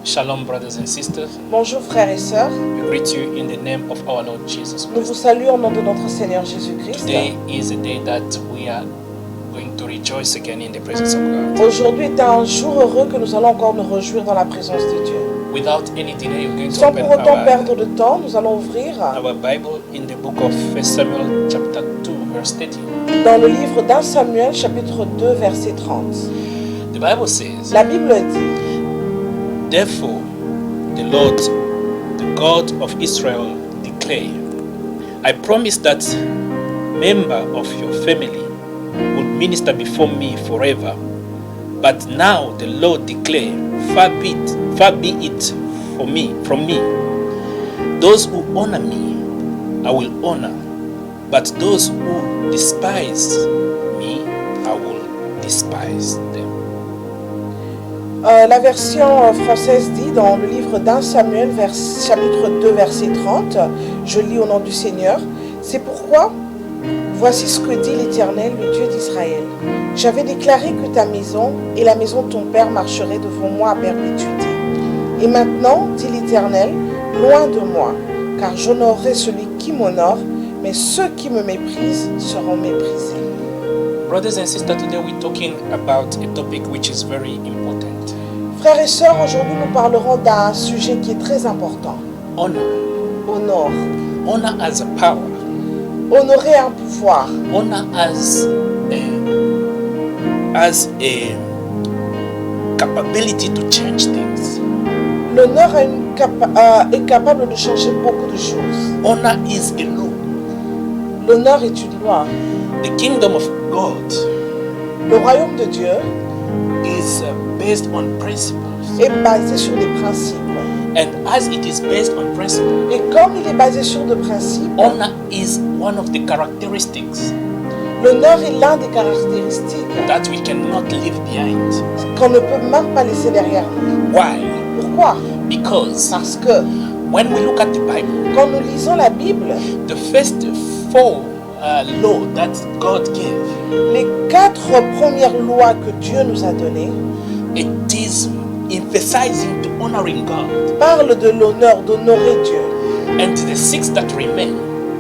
Shalom, brothers and sisters. Bonjour frères et sœurs, We greet you in the name of our Lord Jesus nous vous Christ. saluons au nom de notre Seigneur Jésus-Christ. Today is a day that we are going to rejoice again in the presence of God. Aujourd'hui est un jour heureux que nous allons encore nous réjouir dans la présence de Dieu. Without any delay, we're going to Sans open pour autant perdre de temps, nous allons ouvrir our Bible in the book of 1 Samuel chapter 2, verse 30. dans le livre d'1 Samuel chapitre 2 verset 30. The Bible says, La Bible dit: Therefore, the Lord, the God of Israel, declare, I promise that member of your family would minister before me forever. But now the Lord declare, far be it from me. Those who honor me, I will honor. But those who despise me, I will despise them. La version française dit dans le livre d'1 Samuel chapitre 2 verset 30, je lis au nom du Seigneur: c'est pourquoi, voici ce que dit l'Éternel, le Dieu d'Israël. J'avais déclaré que ta maison et la maison de ton père marcheraient devant moi à perpétuité. Et maintenant, dit l'Éternel, loin de moi, car j'honorerai celui qui m'honore, mais ceux qui me méprisent seront méprisés. Brothers and sisters, today we're talking about a topic which is very important. Frères et sœurs, aujourd'hui nous parlerons d'un sujet qui est très important. Honor. Honor. Honor as a power. Honorer un pouvoir. Honor as a capability to change things. L'honneur est capable de changer beaucoup de choses. Honor is a law. L'honneur est une loi. The kingdom of God Le royaume de Dieu is based on principles. est basé sur des principes. And as it is based on principles, Et comme il est basé sur des principes, honor is one of the characteristics l'honneur est l'un des caractéristiques that we cannot leave behind. qu'on ne peut même pas laisser derrière nous. Why? Pourquoi? Because Parce que when we look at the Bible, quand nous lisons la Bible, the first four laws that God gave, les 4 premières lois que Dieu nous a données it is emphasizing the honoring God. parlent de l'honneur, d'honorer Dieu. And the 6 that remain,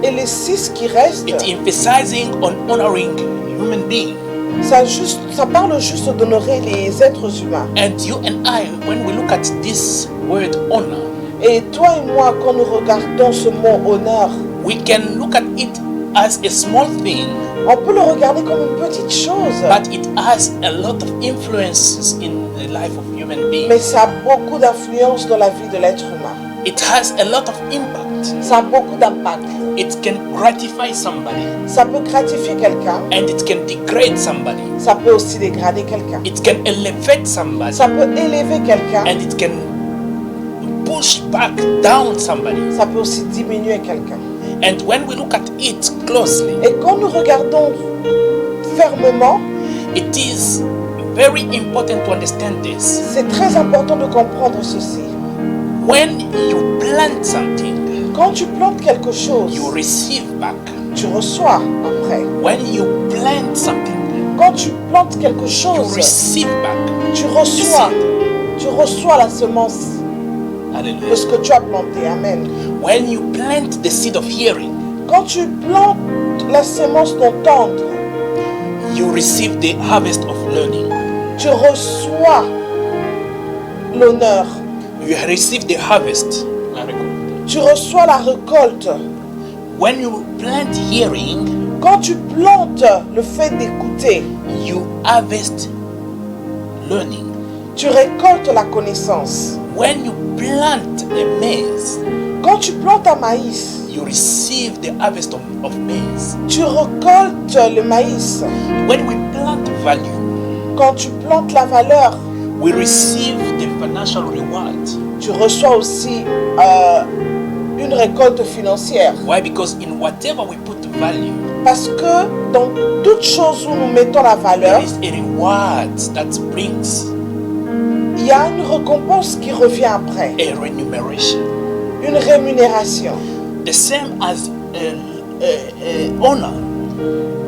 Et les 6 qui restent, it emphasizing on honoring human beings. ça parle juste d'honorer les êtres humains. And you and I, when we look at this word honor, Et toi et moi, quand nous regardons ce mot honneur, we can look at it as a small thing, on peut le regarder comme une petite chose, but it has a lot of influences in the life of human beings. mais ça a beaucoup d'influence dans la vie de l'être humain. It has a lot of impact. Ça a beaucoup d'impact. It can gratify somebody, Ça peut gratifier quelqu'un, and it can degrade somebody. ça peut aussi dégrader quelqu'un. It can elevate somebody, Ça peut élever quelqu'un, and it can push back down somebody. ça peut aussi diminuer quelqu'un. And when we look at it closely, Et quand nous regardons fermement, it is very important to understand this. c'est très important de comprendre ceci. When you plant something, Quand tu plantes quelque chose, you receive back. tu reçois après. When you plant something, Quand tu plantes quelque you chose, receive back. tu reçois la semence de Hallelujah. ce que tu as planté. Amen. When you plant the seed of hearing, Quand tu plantes la semence d'entendre, you receive the harvest of learning. tu reçois l'honneur. You receive the harvest. Tu reçois la récolte. When you plant hearing, Quand tu plantes le fait d'écouter, you harvest learning. tu récoltes la connaissance. When you plant a maize, Quand tu plantes un maïs, you receive the harvest of maize. tu récoltes le maïs. When we plant value, Quand tu plantes la valeur, we receive the financial reward. tu reçois aussi une récolte financière. Why? Because in whatever we put value, Parce que dans toute chose où nous mettons la valeur, there is a reward that brings il y a une récompense qui revient après, a remuneration. une rémunération. The same as honor.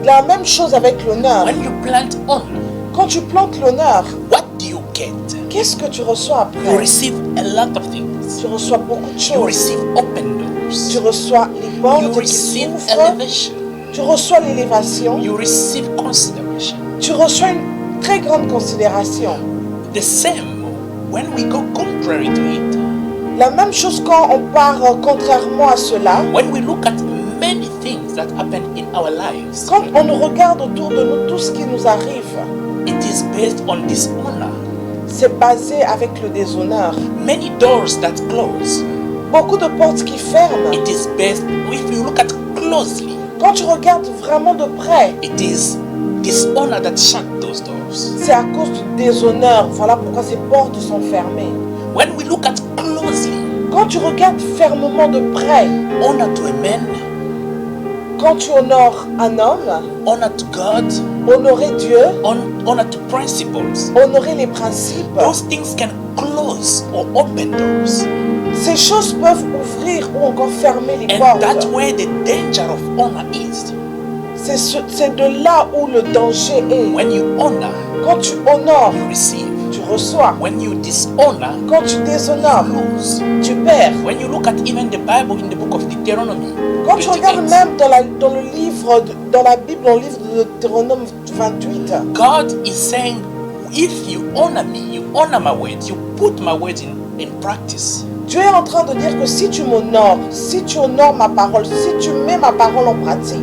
La même chose avec l'honneur. When you plant honor, Quand tu plantes l'honneur, what do you get? qu'est-ce que tu reçois You après? receive a lot of things. Tu reçois beaucoup de You choses. receive open doors. Tu reçois les You portes qui receive s'ouvrent. elevation. Tu reçois l'élévation. You receive consideration. Tu reçois une très grande considération. The same when we go contrary to it. La même chose quand on part contrairement à cela. When we look at many things that happen in our lives, Quand on regarde autour de nous tout ce qui nous arrive, it is based on dishonor. c'est basé avec le déshonneur. Many doors that close, Beaucoup de portes qui ferment. it is based, if you look at closely, Quand tu regardes vraiment de près, it is dishonor that shut those doors. c'est à cause du déshonneur. Voilà pourquoi ces portes sont fermées. When we look at closely, Quand tu regardes fermement de près, honor to a man, quand tu honores un homme, honor to God, honorer Dieu, honor to principles, honorer les principes, those things can close or open doors. ces choses peuvent ouvrir ou encore fermer les And that's portes. where the danger of honor is. C'est de là où le danger est. When you honor, Quand tu honores, you receive. tu reçois. When you dishonor, Quand tu déshonores, you lose. tu perds. When you look at even the Bible in the book of Deuteronomy, Quand tu 28, regardes même dans le livre, dans la Bible, dans le livre de Deutéronome 28, God is saying, if you honor me, you honor my words, you put my words in practice. Dieu est en train de dire que si tu m'honores, si tu honores ma parole, si tu mets ma parole en pratique,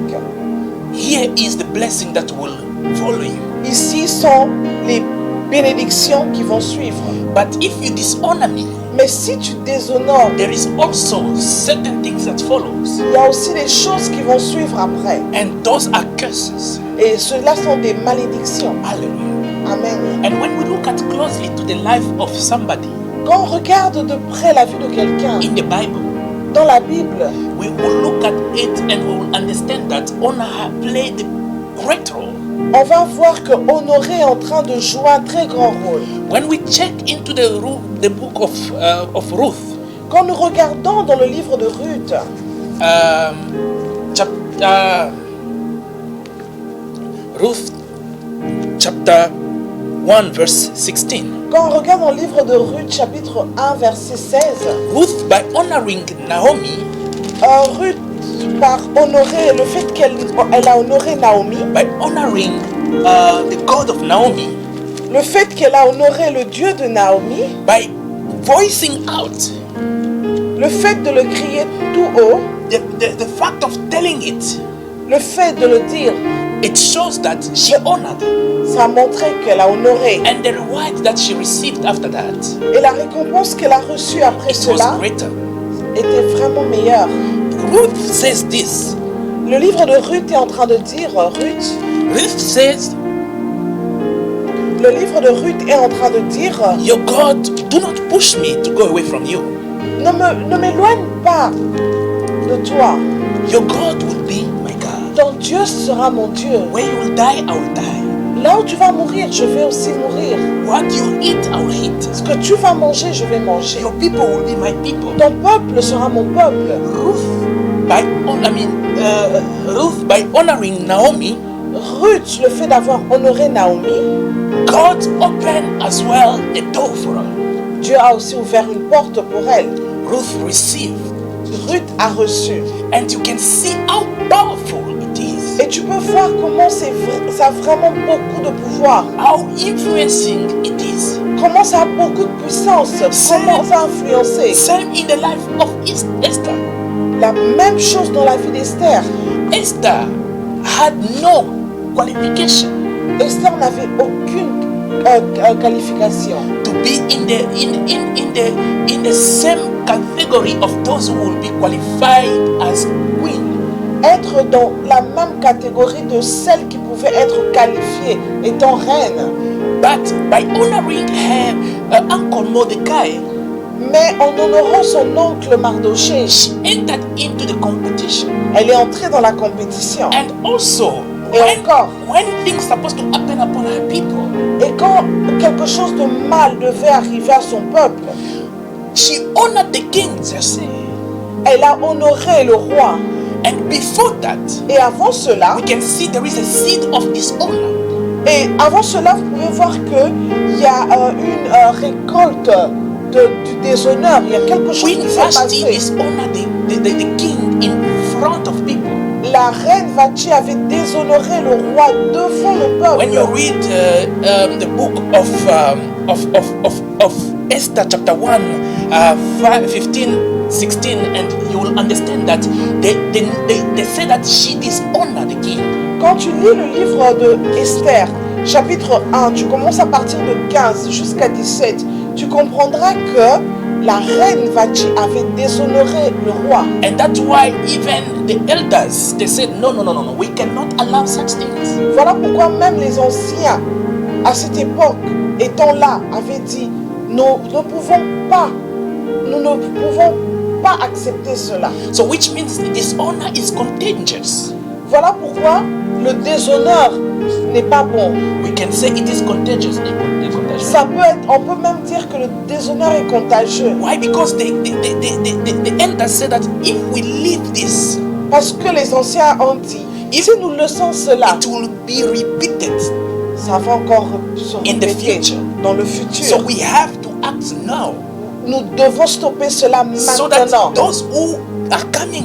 Here is the blessing that will follow you. ici sont les bénédictions qui vont suivre. But if you dishonor me, Mais si tu déshonores, there is also certain things that follows. il y a aussi des choses qui vont suivre après. And those are curses. Et ceux-là sont des malédictions. Hallelujah. Amen. And when we look at closely to the life of somebody Quand on regarde de près la vie de quelqu'un in the Bible, dans la Bible, we will look at it and we will understand that honor played a great role. on va voir que Honoré est en train de jouer un très grand rôle. When we check into the book of Ruth, Quand nous regardons dans le livre de Ruth, Ruth chapter 1 verse 16. quand on regarde dans le livre de Ruth, chapitre 1, verset 16, Ruth, by honoring Naomi, Ruth, par honorer le fait qu'elle a honoré Naomi, by honoring the God of Naomi, le fait qu'elle a honoré le Dieu de Naomi, by voicing out le fait de le crier tout haut, the fact of telling it, le fait de le dire, it shows that she honored. ça a montré qu'elle a honoré. And the reward that she received after that, Et la récompense qu'elle a reçue après it was cela greater. était vraiment meilleure. Ruth says this. Le livre de Ruth est en train de dire, Ruth says, le livre de Ruth est en train de dire, your God, do not push me to go away from you. ne m'éloigne pas de toi. Your God will be my God. Ton Dieu sera mon Dieu. Where you will die, I will die. Là où tu vas mourir, je vais aussi mourir. What you eat, I will eat. Ce que tu vas manger, je vais manger. Your people will be my people. Ton peuple sera mon peuple. Ruth, by honoring Naomi, Ruth, le fait d'avoir honoré Naomi, God opened as well a door for her. Dieu a aussi ouvert une porte pour elle. Ruth received. Ruth a reçu. And you can see how powerful it is. Et tu peux voir comment ça a vraiment beaucoup de pouvoir. How influencing it is. Comment ça a beaucoup de puissance. Comment ça a influencé. Same in the life of Esther. La même chose dans la vie d'Esther. Esther had no qualification Esther n'avait aucune qualification to be in the same category of those who will be qualified as queen. être dans la même catégorie de celles qui pouvaient être qualifiées étant reine. But by honoring her uncle Mordecai, Mais en honorant son oncle Mardoché, she entered into the competition. elle est entrée dans la compétition. And also, Et encore, when things supposed to happen upon her people, et quand quelque chose de mal devait arriver à son peuple, she honored the king, elle a honoré le roi. and before that, Et avant cela, we can see there is a seed of dishonor. Et avant cela, vous pouvez voir qu'il y a une récolte du déshonneur. Il y a quelque chose Queen qui s'est Vashti passé. dishonored the king in front of people. La reine Vashti avait déshonoré le roi devant le When you peuple. read the book of Esther chapter 1, 15, 16, and you will understand that they say that she dishonored the king. Quand tu lis le livre de Esther, chapitre 1, tu commences à partir de 15 jusqu'à 17, tu comprendras que la reine Vashti avait déshonoré le roi. And that's why even the elders, they said, no, we cannot allow such things. Voilà pourquoi même les anciens, à cette époque, étant là, avaient dit, nous ne pouvons pas accepter cela. So which means dishonor is contagious. Voilà pourquoi le déshonneur n'est pas bon. We can say it is contagious. Ça peut être, on peut même dire que le déshonneur est contagieux. Why? Because the elders said that if we leave this, Parce que les anciens ont dit, si nous laissons cela, it will be repeated ça va encore se in the répéter future. dans le So futur. we have to act now, Nous devons stopper cela so that maintenant those who are coming,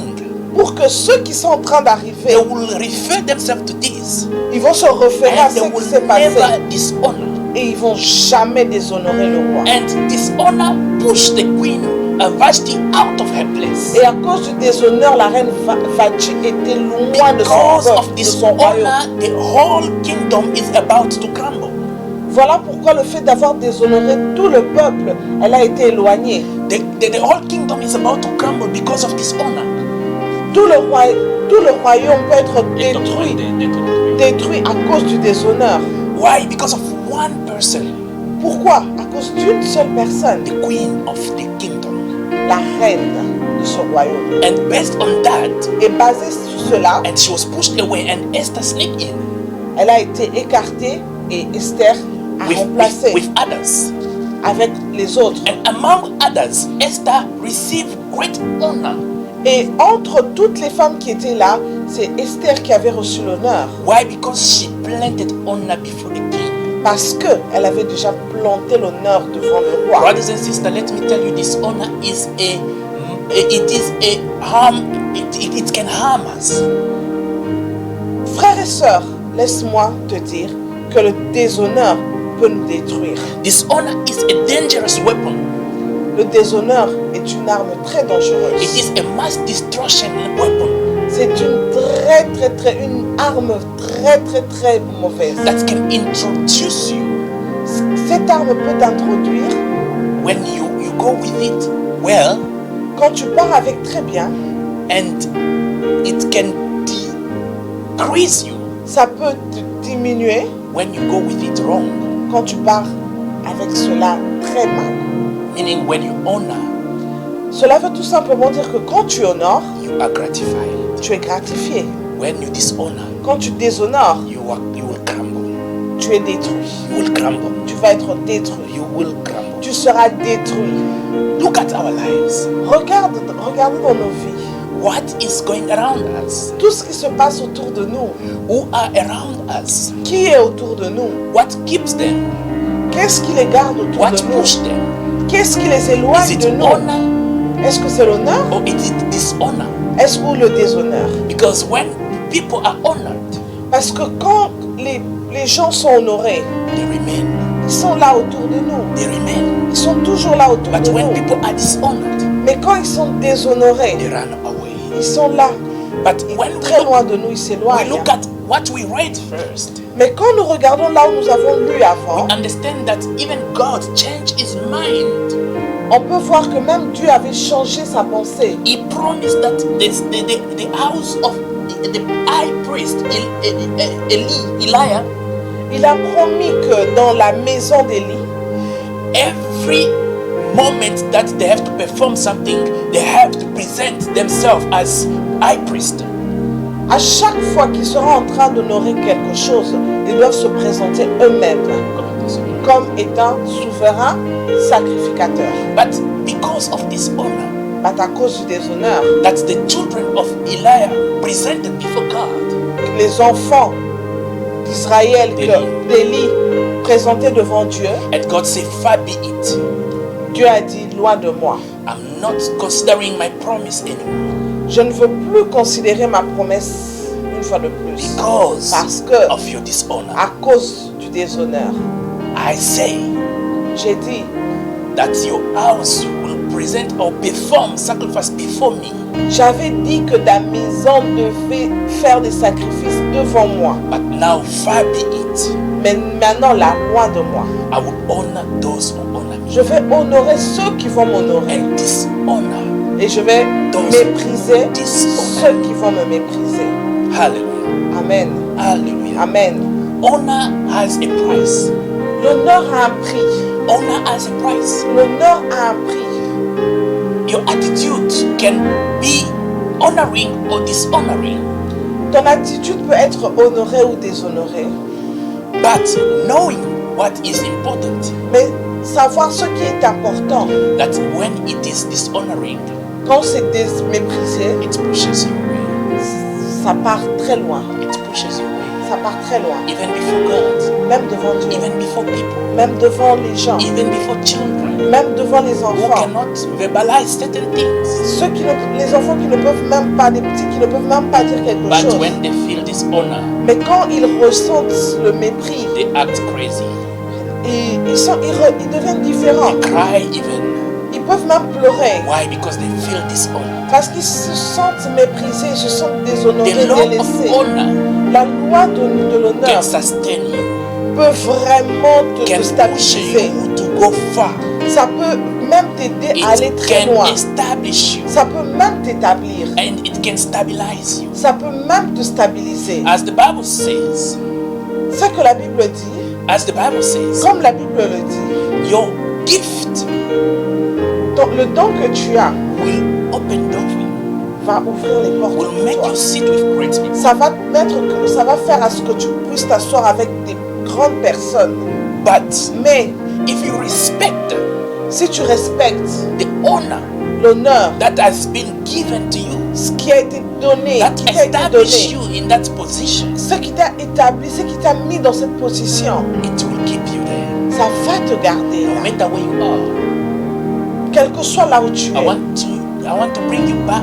pour que ceux qui sont en train they d'arriver, will refer themselves to this, ils vont se référer à and ce they qui will s'est passé never dishonor. et ils vont jamais déshonorer le roi. And dishonor pushed the queen Vashti out of her place. Et à cause du déshonneur, la reine Vashti était loin de Because son of peuple, de son royaume. dishonor, the whole kingdom is about to crumble. Voilà pourquoi le fait d'avoir déshonoré tout le peuple, elle a été éloignée. The whole kingdom is about to crumble because of dishonor. Tout le royaume peut être détruit à cause du déshonneur. Why? Because of one person, Pourquoi? À cause d'une seule personne, the queen of the kingdom. la reine de ce royaume. And based on that, Et basé sur cela, and she was pushed away, and Esther sneaked in elle a été écartée et Esther a remplacé with others. avec les autres. And among others, Esther received great honor. Et entre toutes les femmes qui étaient là, c'est Esther qui avait reçu l'honneur. Why? Because she planted honor before the king. Parce qu'elle avait déjà planté l'honneur devant le roi. Brothers and sisters, let me tell you, this honor is it can harm us. Frères et sœurs, laisse-moi te dire que le déshonneur peut nous détruire. Dishonor is a dangerous weapon. Le déshonneur est une arme très It dangereuse. is a mass destruction weapon C'est une arme très mauvaise. that can introduce you Cette arme peut t'introduire when you go with it well, quand tu pars avec très bien. and it can decrease you Ça peut te diminuer when you go with it wrong. quand tu pars avec cela très mal. Meaning when you honor, Cela veut tout simplement dire que quand tu honores, you are gratified. tu es gratifié. When you dishonor, Quand tu déshonores, you will crumble. tu es détruit. You will crumble. Tu vas être détruit. You will crumble. Tu seras détruit. Look at our lives. Regardez dans nos vies. What is going around us? Tout ce qui se passe autour de nous. Who are around us? Qui est autour de nous? What keeps them? Qu'est-ce qui les garde autour What de nous? pushes them? Qu'est-ce qui les Is éloigne it de nous? honor Est-ce que c'est l'honneur? or is it dishonor? Est-ce que le déshonneur? Because when people are honored, Parce que quand les gens sont honorés, they remain. ils sont là autour de nous. They remain. Ils sont toujours là autour But de when nous. people are dishonored, Mais quand ils sont déshonorés, they run away. ils sont là. But when Très loin de nous, ils we s'éloignent. look at what we read first, Mais quand nous regardons là où nous avons lu avant, understand that even God changed his mind. on peut voir que même Dieu avait changé sa pensée. He promised that the house of the high priest Elijah, Il a promis que dans la maison d'Élie, every moment that they have to perform something, they have to present themselves as high priest. à chaque fois qu'ils seront en train d'honorer quelque chose, ils doivent se présenter eux-mêmes comme étant souverains sacrificateurs. But because of this honor Mais à cause du déshonneur, that the children of Elijah presented before God, les enfants d'Israël, d'Élie, présenté devant Dieu, and God said, far be it. Dieu a dit, loin de moi. I'm not considering my promise anymore. Je ne veux plus considérer ma promesse une fois de plus. Because Parce que, of your dishonor. à cause du déshonneur, I say j'ai dit that your house will present or perform sacrifice before me. J'avais dit que ta maison devait faire des sacrifices devant moi. But now far be it. Mais maintenant, là, loin de moi. I will honor those who honor me. Je vais honorer ceux qui vont m'honorer. And dishonor. Et je vais mépriser dishonor. ceux qui vont me mépriser. Hallelujah. Amen. Hallelujah. Amen. Honor has a price. L'honneur a un prix. Honor has a price. L'honneur a un prix. Your attitude can be honoring or dishonoring. Ton attitude peut être honorée ou déshonorée. But knowing what is important, Mais savoir ce qui est important, that when it is dishonoring, quand c'est méprisé, it pushes you away. ça part très loin. It pushes you away. Ça part très loin. Even before God, Même devant Dieu. even before people, Même devant les gens. even before children Même devant les who enfants. cannot verbalize certain things. Les enfants qui ne peuvent même pas, les petits qui ne peuvent même pas dire quelque But chose. when they feel dishonor, Mais quand ils ressentent le mépris, they act crazy. ils deviennent différents. They cry even. Ils peuvent même pleurer. Why? Because they feel dishonor. Parce qu'ils se sentent méprisés, se sentent déshonorés, The law of délaissés. honor La loi de l'honneur can sustain you, peut vraiment te can push stabiliser. you to go far. Ça peut même t'aider à aller It très can loin. establish you, Ça peut même t'établir. and it can stabilize you. Ça peut même te stabiliser. As the Bible says, Ce que la Bible dit, as the Bible says, comme la Bible le dit, your gift le don que tu as will open doors for you, va ouvrir les portes will pour make toi. you sit with great people. Ça va faire à ce que tu puisses t'asseoir avec des grandes personnes. But Mais if you respect si tu respectes the honor l'honneur, that has been given to you, ce qui a été donné, that qui t'a été established you donné, in that position, ce qui t'a établi, ce qui t'a mis dans cette position, it will keep you there. ça va te garder No là. matter where you are, Quel que soit là où tu I es. want to bring you back.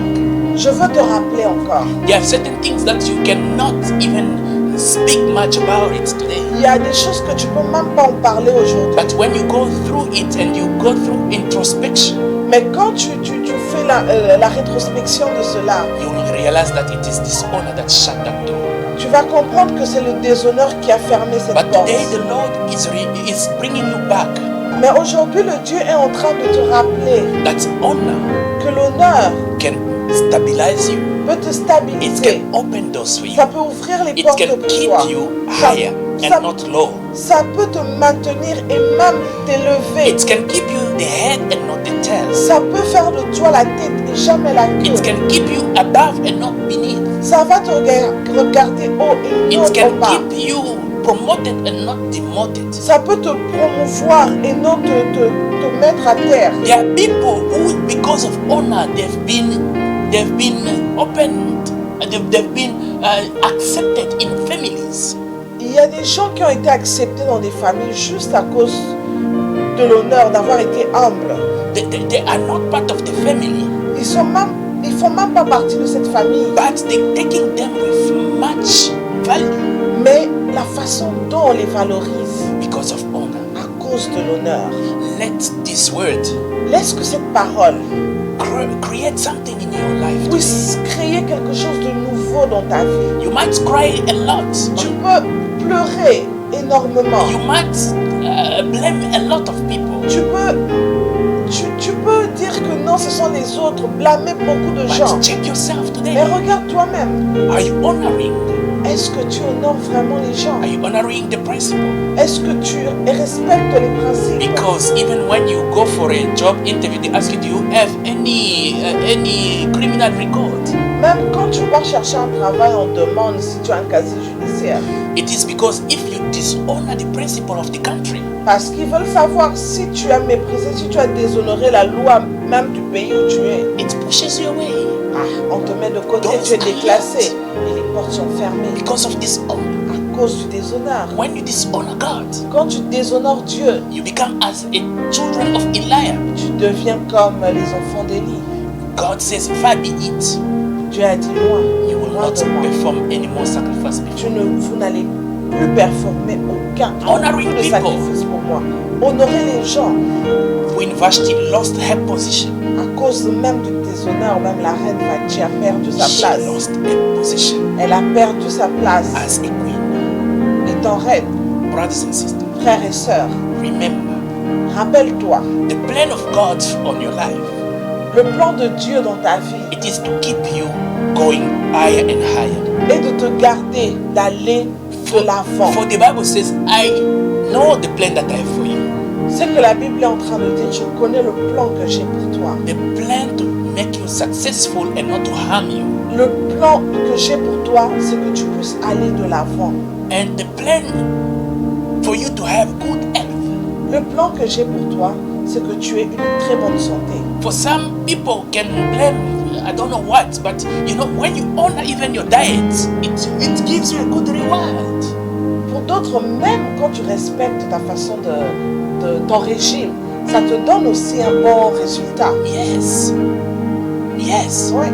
Je veux te rappeler encore. There are certain things that you cannot even speak much about it today. Il y a des choses que tu peux même pas en parler aujourd'hui. But when you go through it and you go through introspection, Mais quand tu fais la rétrospection de cela, you will realize that it is dishonor that shut that door. tu vas comprendre que c'est le déshonneur qui a fermé cette But porte. today the Lord is bringing you back. Mais aujourd'hui, le Dieu est en train de te rappeler That honor que l'honneur can stabilize you. peut te It stabiliser. can open doors for you. Ça peut ouvrir les It portes can pour keep toi. you Ça, higher ça- and not low. ça peut te maintenir et même t'élever. It can keep you the head and not the tail. Ça peut faire de toi la tête et jamais la It queue. can keep you above and not beneath. Ça va te regarder haut et non It can en bas. keep you promoted and not demoted. Ça peut te promouvoir et non te mettre à terre. There are people who, because of honor, they've been opened, they've been accepted in families. Il y a des gens qui ont été acceptés dans des familles juste à cause de l'honneur, d'avoir été humble. They are not part of the family, Ils font même pas partie de cette famille. but they're taking them with much value Mais la façon dont on les valorise because of honor. à cause de l'honneur. Let this word Laisse que cette parole create something in your life. puisse créer quelque chose de nouveau dans ta vie. You might cry a lot. Tu peux pleurer énormément. You might blame a lot of people. Tu peux dire que non, ce sont les autres, blâmer beaucoup de gens. But check yourself today. Mais regarde toi-même. Are you honoring? Est-ce que tu honores vraiment les gens? Are you honoring the principle? Est-ce que tu respectes les principes? Because even when you go for a job interview, they ask you, do you have any criminal record? Même quand tu vas chercher un travail, on demande si tu as un casier judiciaire. It is because if you dishonor the principle of the country, Parce qu'ils veulent savoir si tu as méprisé, si tu as déshonoré la loi même du pays où tu es. it pushes you away Ah, on te met de côté, Don't tu es start. déclassé et les portes sont fermées because of dishonor. à À cause du déshonneur. When you dishonor God, Quand tu déshonores Dieu, you become as a children of Eliab. tu deviens comme les enfants d'Élie. God says, far be it. Dieu a dit loin, You will loin not de moi. perform any more sacrifice before. Vous n'allez plus performer aucun Honoring de people. sacrifice pour moi. Honorer les gens. When Vashti lost her position, À cause même du déshonneur, même la reine Vashti a perdu sa she place. lost her position Elle a perdu sa place as a queen. étant reine. Brothers and sisters, Frères et sœurs, remember rappelle-toi, the plan of God on your life. le plan de Dieu dans ta vie It is to keep you going higher and higher. est de te garder, d'aller de l'avant. For the Bible says, I know the plan that I have for you. C'est que la Bible est en train de dire, je connais le plan que j'ai pour toi. The plan to make you successful and not to harm you. Le plan que j'ai pour toi, c'est que tu puisses aller de l'avant. And the plan for you to have good health. Le plan que j'ai pour toi, c'est que tu aies une très bonne santé. For some people can blame, I don't know what, but you know, when you honor even your diet, it gives you a good reward. Pour d'autres, même quand tu respectes ta façon de ton régime, ça te donne aussi un bon résultat. Yes. Yes. Oui,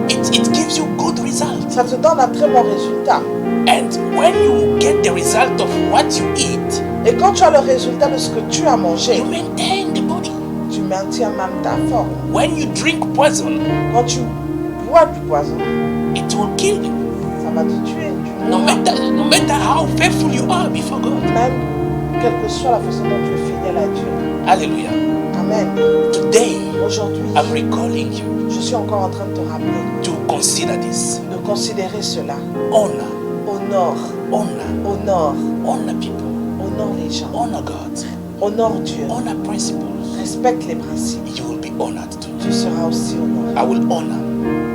It gives you good results. ça te donne un très bon résultat. And when you get the result of what you eat, Et quand tu as le résultat de ce que tu as mangé, you maintain the body. tu maintiens même ta forme. When you drink poison, Quand tu bois du poison, it will kill you. ça va te tuer. Tu No mourras. matter how faithful you are before God. Même quelle que soit la façon dont tu es fidèle à Dieu. Hallelujah. Amen. Today, Aujourd'hui, I'm recalling you je suis encore en train de te rappeler to consider this. de considérer cela. Honor, Honore, honor, honore, honor people, honore les gens. honor God, Honore Dieu. honor principles. Respecte les principes. You will be honored too. Tu seras aussi honoré. I will honor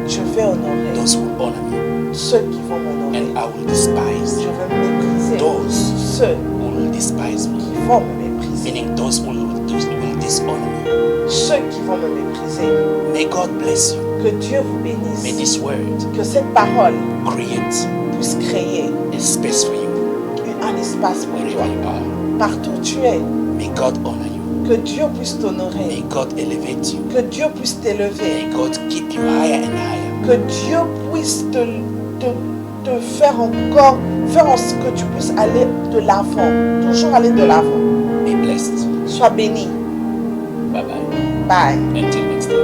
Je vais honorer those who honor me, ceux qui vont m'honorer. and I will despise Je vais mépriser those ceux who will despise me. qui vont me mépriser. Meaning those who will dishonor me. Ceux qui vont me mépriser. May God bless you. Que Dieu vous May bénisse. this word Que cette parole create puisse créer a space for you un espace pour wherever toi. you are. Partout où tu es. May God honor you. Que Dieu puisse May t'honorer. God elevate you. Que Dieu puisse t'élever. May God keep you higher and higher. Que Dieu puisse te faire encore, faire en sorte que tu puisses aller de l'avant. Toujours aller de l'avant. Be blessed. Sois béni. Bye bye. Bye. Until next time.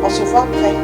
On se voit après.